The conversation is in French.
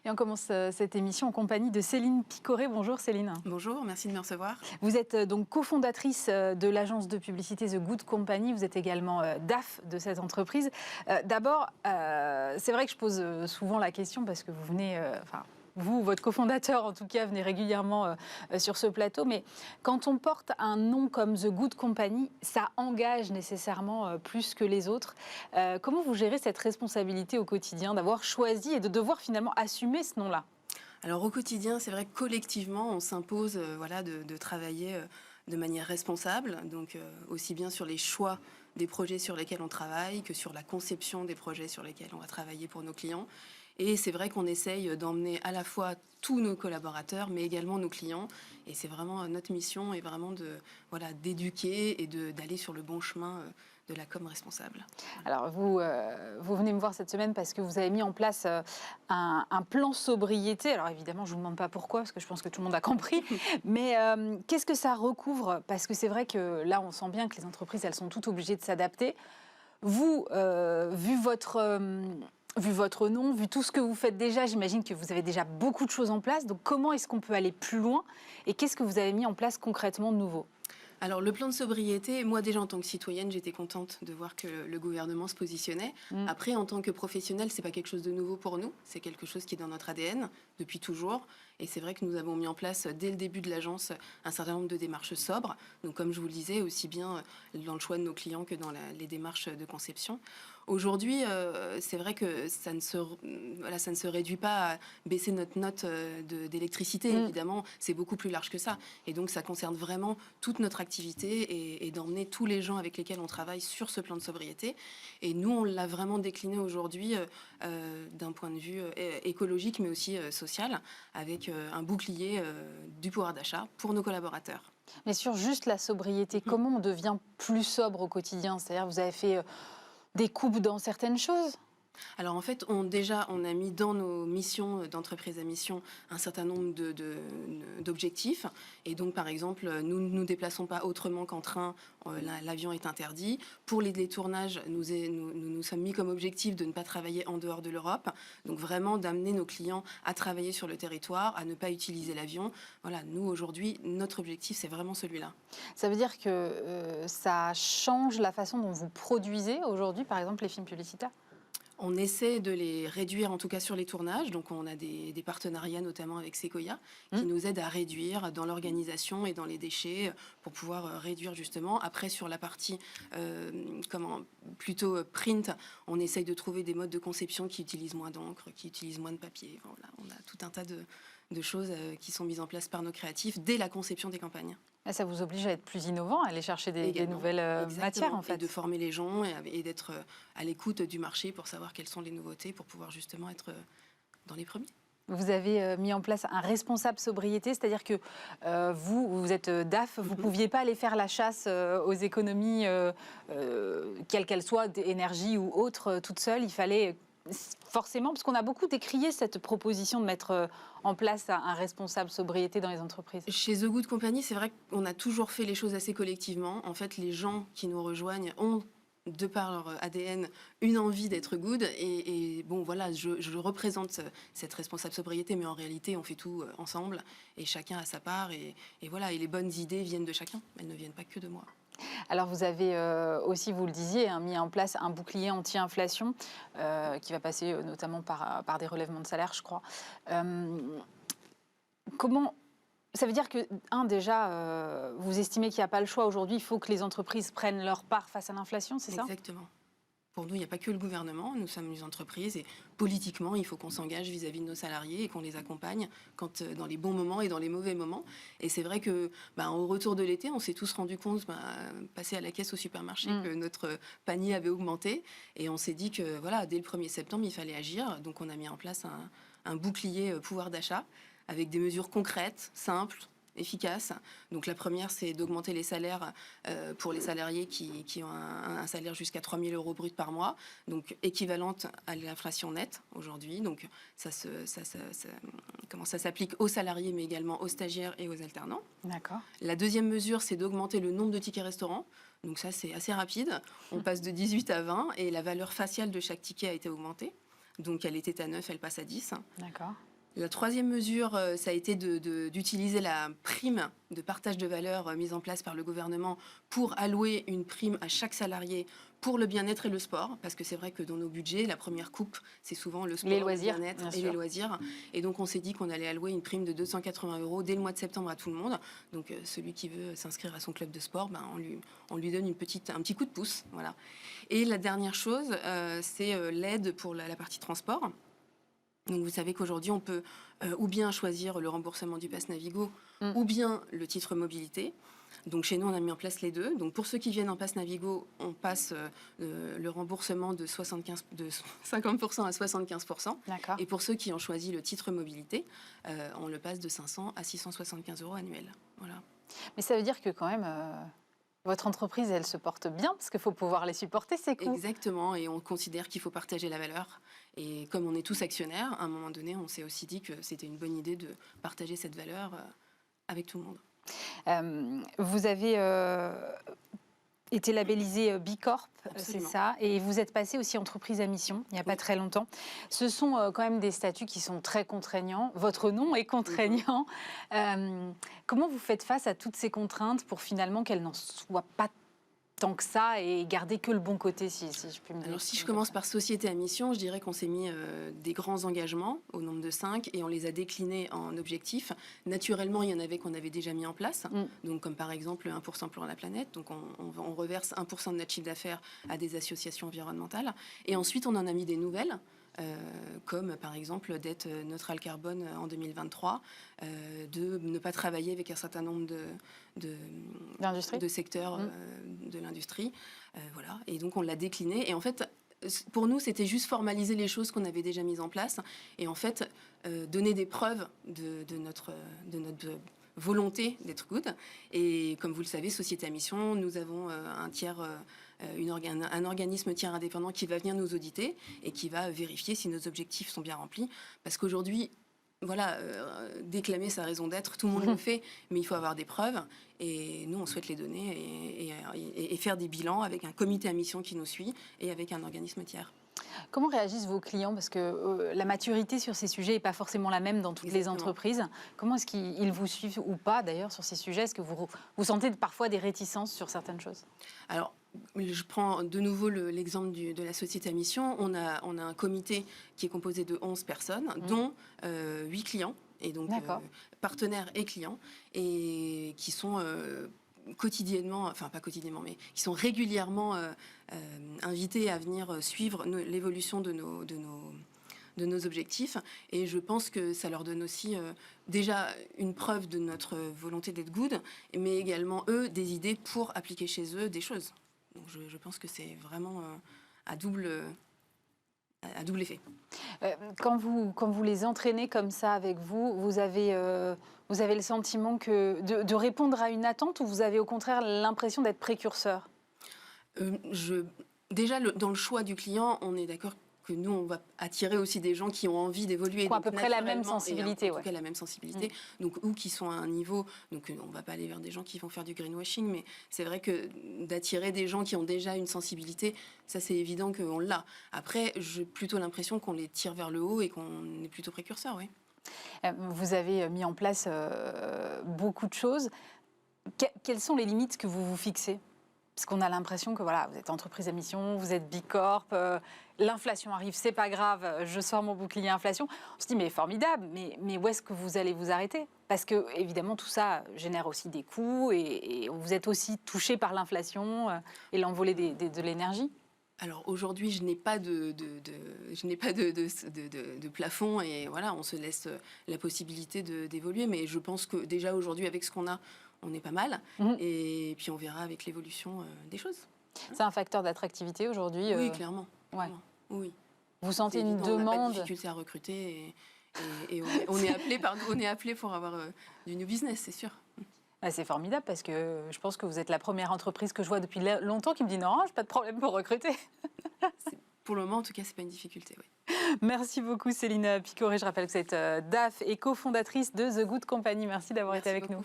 Et on commence cette émission en compagnie de Céline Picoré. Bonjour Céline. Bonjour, merci de me recevoir. Vous êtes donc cofondatrice de l'agence de publicité The Good Company. Vous êtes également DAF de cette entreprise. D'abord, c'est vrai que je pose souvent la question parce que vous venez... Vous, votre cofondateur en tout cas, venez régulièrement sur ce plateau. Mais quand on porte un nom comme The Good Company, ça engage nécessairement plus que les autres. Comment vous gérez cette responsabilité au quotidien d'avoir choisi et de devoir finalement assumer ce nom-là ? Alors au quotidien, c'est vrai que collectivement, on s'impose de travailler de manière responsable, donc aussi bien sur les choix des projets sur lesquels on travaille que sur la conception des projets sur lesquels on va travailler pour nos clients. Et c'est vrai qu'on essaye d'emmener à la fois tous nos collaborateurs, mais également nos clients. Et c'est vraiment notre mission est vraiment d'éduquer et d'aller sur le bon chemin de la com responsable. Alors vous venez me voir cette semaine parce que vous avez mis en place un plan sobriété. Alors évidemment, je ne vous demande pas pourquoi, parce que je pense que tout le monde a compris. Mais qu'est-ce que ça recouvre ? Parce que c'est vrai que là, on sent bien que les entreprises, elles sont toutes obligées de s'adapter. Vous, vu votre nom, vu tout ce que vous faites déjà, j'imagine que vous avez déjà beaucoup de choses en place. Donc comment est-ce qu'on peut aller plus loin ? Et qu'est-ce que vous avez mis en place concrètement de nouveau ? Alors le plan de sobriété, moi déjà en tant que citoyenne, j'étais contente de voir que le gouvernement se positionnait. Après, en tant que professionnel, c'est pas quelque chose de nouveau pour nous, c'est quelque chose qui est dans notre ADN depuis toujours. Et c'est vrai que nous avons mis en place dès le début de l'agence un certain nombre de démarches sobres. Donc comme je vous le disais, aussi bien dans le choix de nos clients que dans les démarches de conception. Aujourd'hui, c'est vrai que ça ne se réduit pas à baisser notre note d'électricité, évidemment, c'est beaucoup plus large que ça. Et donc ça concerne vraiment toute notre activité et d'emmener tous les gens avec lesquels on travaille sur ce plan de sobriété. Et nous, on l'a vraiment décliné aujourd'hui d'un point de vue écologique, mais aussi social, avec un bouclier du pouvoir d'achat pour nos collaborateurs. Mais sur juste la sobriété, comment on devient plus sobre au quotidien ? C'est-à-dire, vous avez fait des coupes dans certaines choses ? Alors en fait, on a mis dans nos missions d'entreprise à mission un certain nombre d'objectifs. Et donc par exemple, nous ne nous déplaçons pas autrement qu'en train, l'avion est interdit. Pour les tournages, nous sommes mis comme objectif de ne pas travailler en dehors de l'Europe. Donc vraiment d'amener nos clients à travailler sur le territoire, à ne pas utiliser l'avion. Voilà, nous aujourd'hui, notre objectif c'est vraiment celui-là. Ça veut dire que ça change la façon dont vous produisez aujourd'hui, par exemple, les films publicitaires ? On essaie de les réduire, en tout cas sur les tournages. Donc, on a des partenariats, notamment avec Sequoia, qui nous aident à réduire dans l'organisation et dans les déchets pour pouvoir réduire justement. Après, sur la partie plutôt print, on essaye de trouver des modes de conception qui utilisent moins d'encre, qui utilisent moins de papier. Voilà, on a tout un tas de choses qui sont mises en place par nos créatifs dès la conception des campagnes. Et ça vous oblige à être plus innovant, à aller chercher des nouvelles matières, en fait. Et de former les gens et d'être à l'écoute du marché pour savoir quelles sont les nouveautés, pour pouvoir justement être dans les premiers. Vous avez mis en place un responsable sobriété, c'est-à-dire que vous êtes DAF, vous ne pouviez pas aller faire la chasse aux économies, quelles qu'elles soient, d'énergie ou autres, toute seule. Il fallait forcément, parce qu'on a beaucoup décrié cette proposition de mettre en place un responsable sobriété dans les entreprises. Chez The Good Company, c'est vrai qu'on a toujours fait les choses assez collectivement. En fait, les gens qui nous rejoignent ont, de par leur ADN, une envie d'être good. Et bon, voilà, je représente cette responsable sobriété, mais en réalité, on fait tout ensemble et chacun a sa part. Et voilà, et les bonnes idées viennent de chacun. Elles ne viennent pas que de moi. Alors vous avez aussi, vous le disiez, mis en place un bouclier anti-inflation qui va passer notamment par des relèvements de salaire, je crois. Comment... Ça veut dire que, déjà, vous estimez qu'il n'y a pas le choix aujourd'hui, il faut que les entreprises prennent leur part face à l'inflation, c'est ça ? Exactement. Pour nous, il n'y a pas que le gouvernement, nous sommes une entreprise et politiquement, il faut qu'on s'engage vis-à-vis de nos salariés et qu'on les accompagne dans les bons moments et dans les mauvais moments. Et c'est vrai que, au retour de l'été, on s'est tous rendu compte, passé à la caisse au supermarché, que notre panier avait augmenté. Et on s'est dit que, voilà, dès le 1er septembre, il fallait agir. Donc, on a mis en place un bouclier pouvoir d'achat avec des mesures concrètes, simples, efficace. Donc la première, c'est d'augmenter les salaires pour les salariés qui ont un salaire jusqu'à 3 000 € brut par mois, donc équivalente à l'inflation nette aujourd'hui. Donc ça s'applique aux salariés, mais également aux stagiaires et aux alternants. D'accord. La deuxième mesure, c'est d'augmenter le nombre de tickets restaurants. Donc ça, c'est assez rapide. On passe de 18 à 20 et la valeur faciale de chaque ticket a été augmentée. Donc elle était à 9, elle passe à 10. D'accord. La troisième mesure, ça a été d'utiliser la prime de partage de valeur mise en place par le gouvernement pour allouer une prime à chaque salarié pour le bien-être et le sport, parce que c'est vrai que dans nos budgets, la première coupe, c'est souvent le sport, les loisirs, le bien-être et les loisirs. Et donc on s'est dit qu'on allait allouer une prime de 280 € dès le mois de septembre à tout le monde. Donc celui qui veut s'inscrire à son club de sport, on lui donne un petit coup de pouce. Voilà. Et la dernière chose, c'est l'aide pour la partie transport. Donc vous savez qu'aujourd'hui, on peut ou bien choisir le remboursement du pass Navigo ou bien le titre mobilité. Donc chez nous, on a mis en place les deux. Donc pour ceux qui viennent en pass Navigo, on passe le remboursement de 50% à 75%. D'accord. Et pour ceux qui ont choisi le titre mobilité, on le passe de 500 à 675 € annuels. Voilà. Mais ça veut dire que quand même... Votre entreprise, elle se porte bien parce qu'il faut pouvoir les supporter, ces coûts. Exactement, et on considère qu'il faut partager la valeur. Et comme on est tous actionnaires, à un moment donné, on s'est aussi dit que c'était une bonne idée de partager cette valeur avec tout le monde. Vous avez été labellisé B Corp, c'est ça, et vous êtes passé aussi entreprise à mission il n'y a pas très longtemps. Ce sont quand même des statuts qui sont très contraignants. Votre nom est contraignant. Comment vous faites face à toutes ces contraintes pour finalement qu'elles n'en soient pas tant que ça et garder que le bon côté, si je puis me dire. Alors si je commence par société à mission, je dirais qu'on s'est mis des grands engagements au nombre de 5 et on les a déclinés en objectifs. Naturellement, il y en avait qu'on avait déjà mis en place, donc comme par exemple 1% pour la planète, donc on reverse 1% de notre chiffre d'affaires à des associations environnementales. Et ensuite, on en a mis des nouvelles. Comme par exemple d'être neutral carbone en 2023, de ne pas travailler avec un certain nombre de secteurs de l'industrie. Voilà. Et donc on l'a décliné. Et en fait, pour nous, c'était juste formaliser les choses qu'on avait déjà mises en place et en fait donner des preuves de notre volonté d'être good. Et comme vous le savez, Société à mission, nous avons un organisme tiers indépendant qui va venir nous auditer et qui va vérifier si nos objectifs sont bien remplis. Parce qu'aujourd'hui, voilà, déclamer sa raison d'être, tout le monde le fait, mais il faut avoir des preuves. Et nous, on souhaite les donner et faire des bilans avec un comité à mission qui nous suit et avec un organisme tiers. Comment réagissent vos clients? Parce que la maturité sur ces sujets n'est pas forcément la même dans toutes les entreprises. Comment est-ce qu'ils vous suivent ou pas d'ailleurs sur ces sujets? Est-ce que vous sentez parfois des réticences sur certaines choses? Alors, je prends de nouveau l'exemple de la société à mission. On a un comité qui est composé de 11 personnes, dont 8 clients, et donc partenaires et clients, et qui sont quotidiennement, enfin pas quotidiennement, mais qui sont régulièrement invités à venir suivre l'évolution de nos objectifs. Et je pense que ça leur donne aussi déjà une preuve de notre volonté d'être good, mais également, eux, des idées pour appliquer chez eux des choses. Donc je pense que c'est vraiment à double effet. Quand vous les entraînez comme ça avec vous, vous avez le sentiment de répondre à une attente ou vous avez au contraire l'impression d'être précurseur? Déjà, dans le choix du client, on est d'accord que nous, on va attirer aussi des gens qui ont envie d'évoluer. À peu près la même sensibilité. En tout cas, la même sensibilité. Donc, ou qui sont à un niveau... Donc, on ne va pas aller vers des gens qui vont faire du greenwashing, mais c'est vrai que d'attirer des gens qui ont déjà une sensibilité, ça, c'est évident qu'on l'a. Après, j'ai plutôt l'impression qu'on les tire vers le haut et qu'on est plutôt précurseurs, oui. Vous avez mis en place beaucoup de choses. Quelles sont les limites que vous vous fixez? Parce qu'on a l'impression que voilà, vous êtes entreprise à mission, vous êtes B Corp, l'inflation arrive, c'est pas grave, je sors mon bouclier inflation. On se dit mais formidable, mais où est-ce que vous allez vous arrêter? Parce que évidemment tout ça génère aussi des coûts et vous êtes aussi touché par l'inflation et l'envolée de l'énergie. Alors aujourd'hui, je n'ai pas de plafond et voilà, on se laisse la possibilité d'évoluer. Mais je pense que déjà aujourd'hui, avec ce qu'on a, on est pas mal. Et puis on verra avec l'évolution des choses. C'est un facteur d'attractivité aujourd'hui. Oui, clairement. Ouais. Oui. Vous sentez une demande? On n'a pas de difficulté à recruter et on est appelé pour avoir du new business, c'est sûr. C'est formidable parce que je pense que vous êtes la première entreprise que je vois depuis longtemps qui me dit non, j'ai pas de problème pour recruter. Pour le moment, en tout cas, c'est pas une difficulté. Oui. Merci beaucoup Céline Picoré. Je rappelle que vous êtes DAF et cofondatrice de The Good Company. Merci d'avoir été avec nous.